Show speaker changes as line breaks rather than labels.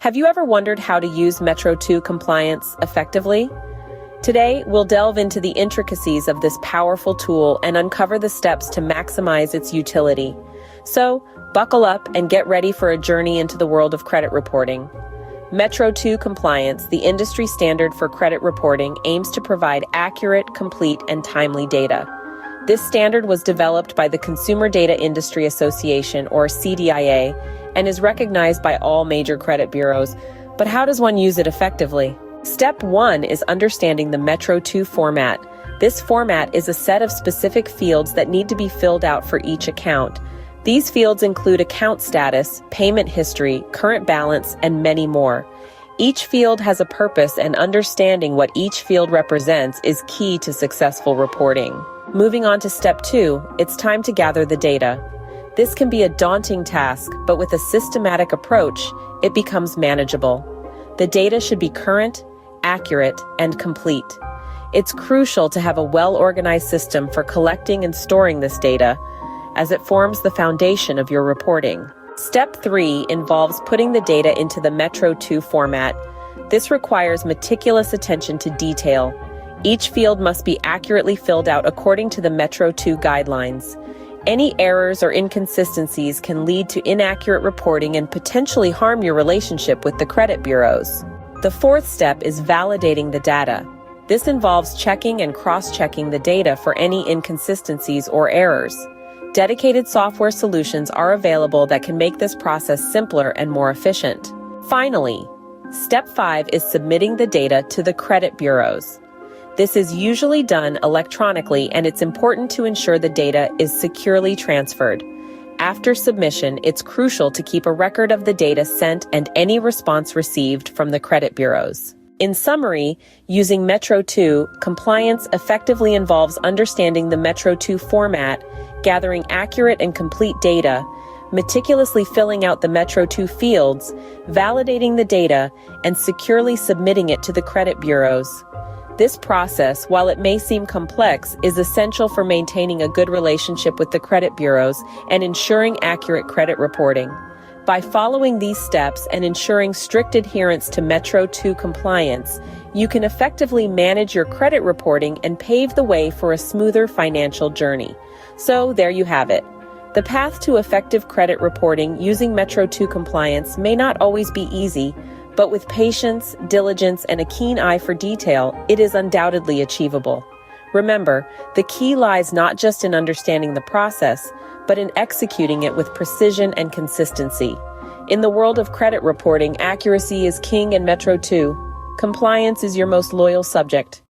Have you ever wondered how to use Metro2 compliance effectively? Today, we'll delve into the intricacies of this powerful tool and uncover the steps to maximize its utility. So, buckle up and get ready for a journey into the world of credit reporting. Metro2 compliance, the industry standard for credit reporting, aims to provide accurate, complete, and timely data. This standard was developed by the Consumer Data Industry Association, or CDIA, and is recognized by all major credit bureaus. But how does one use it effectively? Step 1 is understanding the Metro2 format. This format is a set of specific fields that need to be filled out for each account. These fields include account status, payment history, current balance, and many more. Each field has a purpose, and understanding what each field represents is key to successful reporting. Moving on to step 2, it's time to gather the data. This can be a daunting task, but with a systematic approach, it becomes manageable. The data should be current, accurate, and complete. It's crucial to have a well-organized system for collecting and storing this data, as it forms the foundation of your reporting. Step 3 involves putting the data into the Metro2 format. This requires meticulous attention to detail. Each field must be accurately filled out according to the Metro2 guidelines. Any errors or inconsistencies can lead to inaccurate reporting and potentially harm your relationship with the credit bureaus. The fourth step is validating the data. This involves checking and cross-checking the data for any inconsistencies or errors. Dedicated software solutions are available that can make this process simpler and more efficient. Finally, step 5 is submitting the data to the credit bureaus. This is usually done electronically, and it's important to ensure the data is securely transferred. After submission, it's crucial to keep a record of the data sent and any response received from the credit bureaus. In summary, using Metro2 compliance effectively involves understanding the Metro2 format, gathering accurate and complete data, meticulously filling out the Metro2 fields, validating the data, and securely submitting it to the credit bureaus. This process, while it may seem complex, is essential for maintaining a good relationship with the credit bureaus and ensuring accurate credit reporting. By following these steps and ensuring strict adherence to Metro2 compliance, you can effectively manage your credit reporting and pave the way for a smoother financial journey. So there you have it. The path to effective credit reporting using Metro2 compliance may not always be easy, but with patience, diligence, and a keen eye for detail, it is undoubtedly achievable. Remember, the key lies not just in understanding the process, but in executing it with precision and consistency. In the world of credit reporting, accuracy is king, and Metro2 compliance is your most loyal subject.